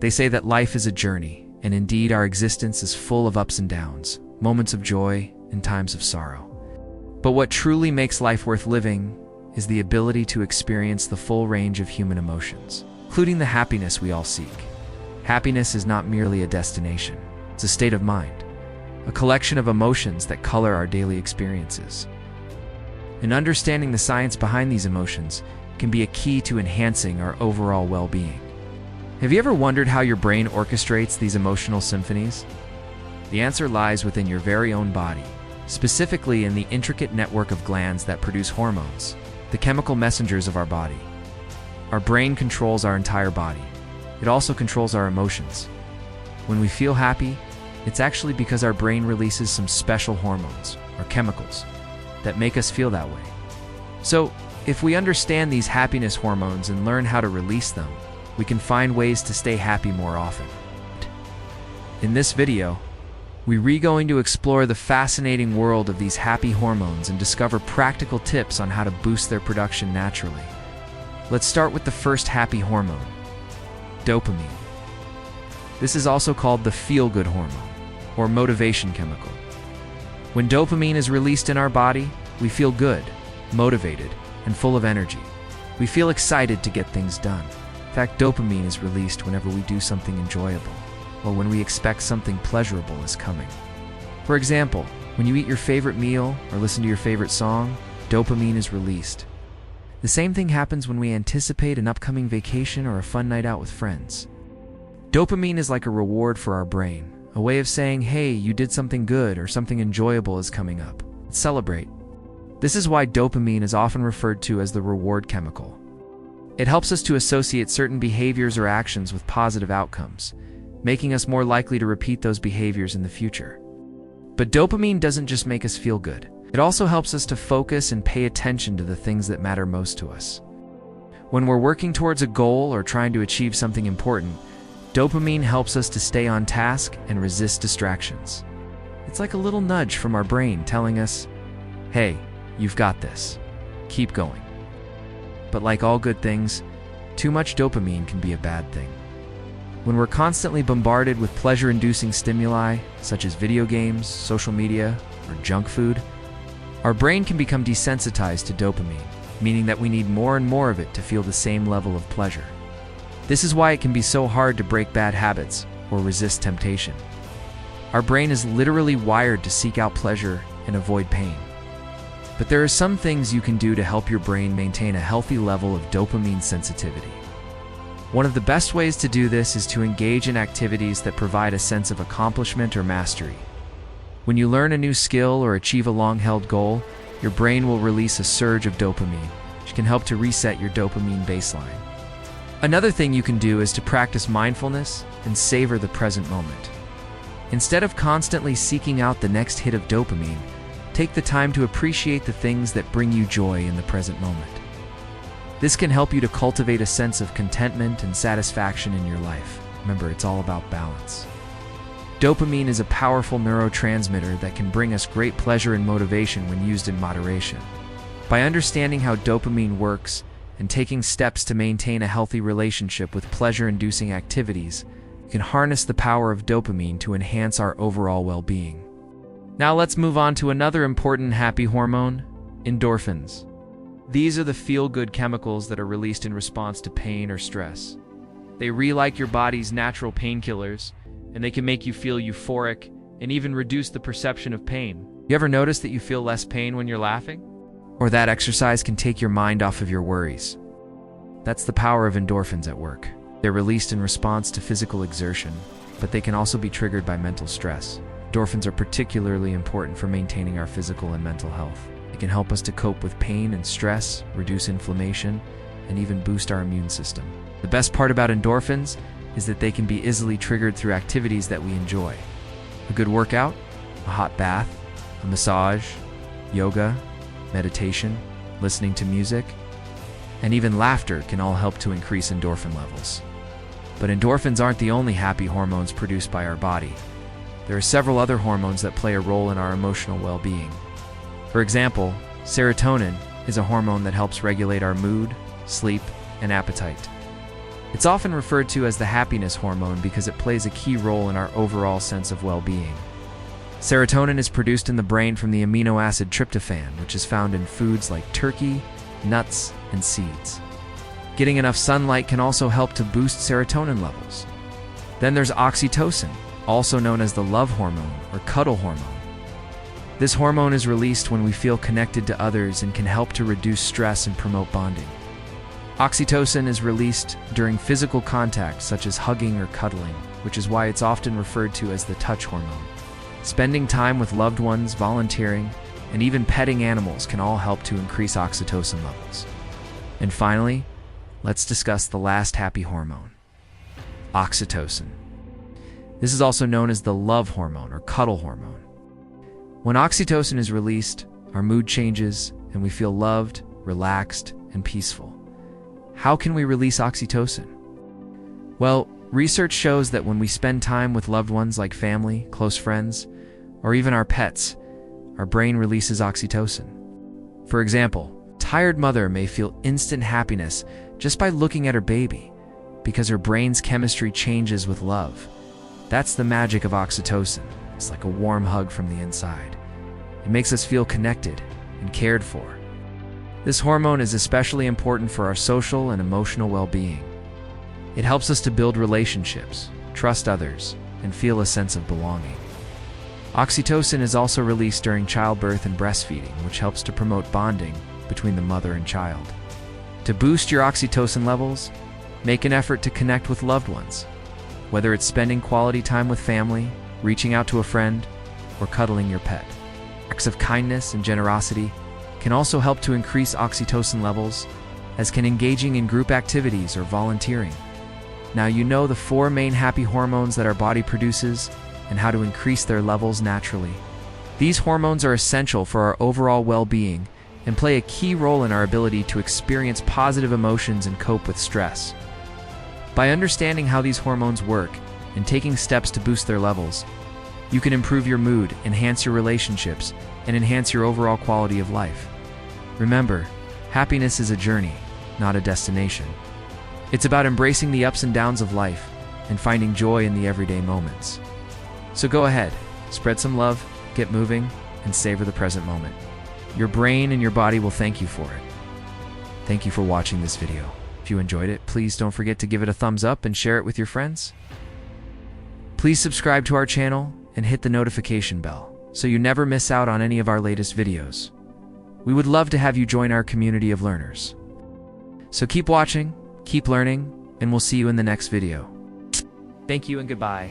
They say that life is a journey, and indeed our existence is full of ups and downs, moments of joy and times of sorrow. But what truly makes life worth living is the ability to experience the full range of human emotions, including the happiness we all seek. Happiness is not merely a destination, it's a state of mind, a collection of emotions that color our daily experiences. And understanding the science behind these emotions can be a key to enhancing our overall well-being. Have you ever wondered how your brain orchestrates these emotional symphonies? The answer lies within your very own body, specifically in the intricate network of glands that produce hormones, the chemical messengers of our body. Our brain controls our entire body. It also controls our emotions. When we feel happy, it's actually because our brain releases some special hormones, or chemicals, that make us feel that way. So, if we understand these happiness hormones and learn how to release them, we can find ways to stay happy more often. In this video, we're going to explore the fascinating world of these happy hormones and discover practical tips on how to boost their production naturally. Let's start with the first happy hormone, dopamine. This is also called the feel-good hormone, or motivation chemical. When dopamine is released in our body, we feel good, motivated, and full of energy. We feel excited to get things done. In fact, dopamine is released whenever we do something enjoyable, or when we expect something pleasurable is coming. For example, when you eat your favorite meal or listen to your favorite song, dopamine is released. The same thing happens when we anticipate an upcoming vacation or a fun night out with friends. Dopamine is like a reward for our brain, a way of saying, hey, you did something good or something enjoyable is coming up. Let's celebrate. This is why dopamine is often referred to as the reward chemical. It helps us to associate certain behaviors or actions with positive outcomes, making us more likely to repeat those behaviors in the future. But dopamine doesn't just make us feel good. It also helps us to focus and pay attention to the things that matter most to us. When we're working towards a goal or trying to achieve something important, dopamine helps us to stay on task and resist distractions. It's like a little nudge from our brain telling us, hey, you've got this. Keep going. But like all good things, too much dopamine can be a bad thing. When we're constantly bombarded with pleasure-inducing stimuli, such as video games, social media, or junk food, our brain can become desensitized to dopamine, meaning that we need more and more of it to feel the same level of pleasure. This is why it can be so hard to break bad habits or resist temptation. Our brain is literally wired to seek out pleasure and avoid pain. But there are some things you can do to help your brain maintain a healthy level of dopamine sensitivity. One of the best ways to do this is to engage in activities that provide a sense of accomplishment or mastery. When you learn a new skill or achieve a long-held goal, your brain will release a surge of dopamine, which can help to reset your dopamine baseline. Another thing you can do is to practice mindfulness and savor the present moment. Instead of constantly seeking out the next hit of dopamine, take the time to appreciate the things that bring you joy in the present moment. This can help you to cultivate a sense of contentment and satisfaction in your life. Remember, it's all about balance. Dopamine is a powerful neurotransmitter that can bring us great pleasure and motivation when used in moderation. By understanding how dopamine works and taking steps to maintain a healthy relationship with pleasure-inducing activities, you can harness the power of dopamine to enhance our overall well-being. Now let's move on to another important happy hormone, endorphins. These are the feel-good chemicals that are released in response to pain or stress. They like your body's natural painkillers, and they can make you feel euphoric and even reduce the perception of pain. You ever notice that you feel less pain when you're laughing? Or that exercise can take your mind off of your worries? That's the power of endorphins at work. They're released in response to physical exertion, but they can also be triggered by mental stress. Endorphins are particularly important for maintaining our physical and mental health. They can help us to cope with pain and stress, reduce inflammation, and even boost our immune system. The best part about endorphins is that they can be easily triggered through activities that we enjoy. A good workout, a hot bath, a massage, yoga, meditation, listening to music, and even laughter can all help to increase endorphin levels. But endorphins aren't the only happy hormones produced by our body. There are several other hormones that play a role in our emotional well-being. For example, serotonin is a hormone that helps regulate our mood, sleep, and appetite. It's often referred to as the happiness hormone because it plays a key role in our overall sense of well-being. Serotonin is produced in the brain from the amino acid tryptophan, which is found in foods like turkey, nuts, and seeds. Getting enough sunlight can also help to boost serotonin levels. Then there's oxytocin, also known as the love hormone or cuddle hormone. This hormone is released when we feel connected to others and can help to reduce stress and promote bonding. Oxytocin is released during physical contact, such as hugging or cuddling, which is why it's often referred to as the touch hormone. Spending time with loved ones, volunteering, and even petting animals can all help to increase oxytocin levels. And finally, let's discuss the last happy hormone, oxytocin. This is also known as the love hormone or cuddle hormone. When oxytocin is released, our mood changes and we feel loved, relaxed, and peaceful. How can we release oxytocin? Well, research shows that when we spend time with loved ones like family, close friends, or even our pets, our brain releases oxytocin. For example, a tired mother may feel instant happiness just by looking at her baby because her brain's chemistry changes with love. That's the magic of oxytocin. It's like a warm hug from the inside. It makes us feel connected and cared for. This hormone is especially important for our social and emotional well-being. It helps us to build relationships, trust others, and feel a sense of belonging. Oxytocin is also released during childbirth and breastfeeding, which helps to promote bonding between the mother and child. To boost your oxytocin levels, make an effort to connect with loved ones. Whether it's spending quality time with family, reaching out to a friend, or cuddling your pet. Acts of kindness and generosity can also help to increase oxytocin levels, as can engaging in group activities or volunteering. Now you know the 4 main happy hormones that our body produces and how to increase their levels naturally. These hormones are essential for our overall well-being and play a key role in our ability to experience positive emotions and cope with stress. By understanding how these hormones work and taking steps to boost their levels, you can improve your mood, enhance your relationships, and enhance your overall quality of life. Remember, happiness is a journey, not a destination. It's about embracing the ups and downs of life and finding joy in the everyday moments. So go ahead, spread some love, get moving, and savor the present moment. Your brain and your body will thank you for it. Thank you for watching this video. If you enjoyed it, please don't forget to give it a thumbs up and share it with your friends. Please subscribe to our channel and hit the notification bell so you never miss out on any of our latest videos. We would love to have you join our community of learners. So keep watching, keep learning, and we'll see you in the next video. Thank you and goodbye.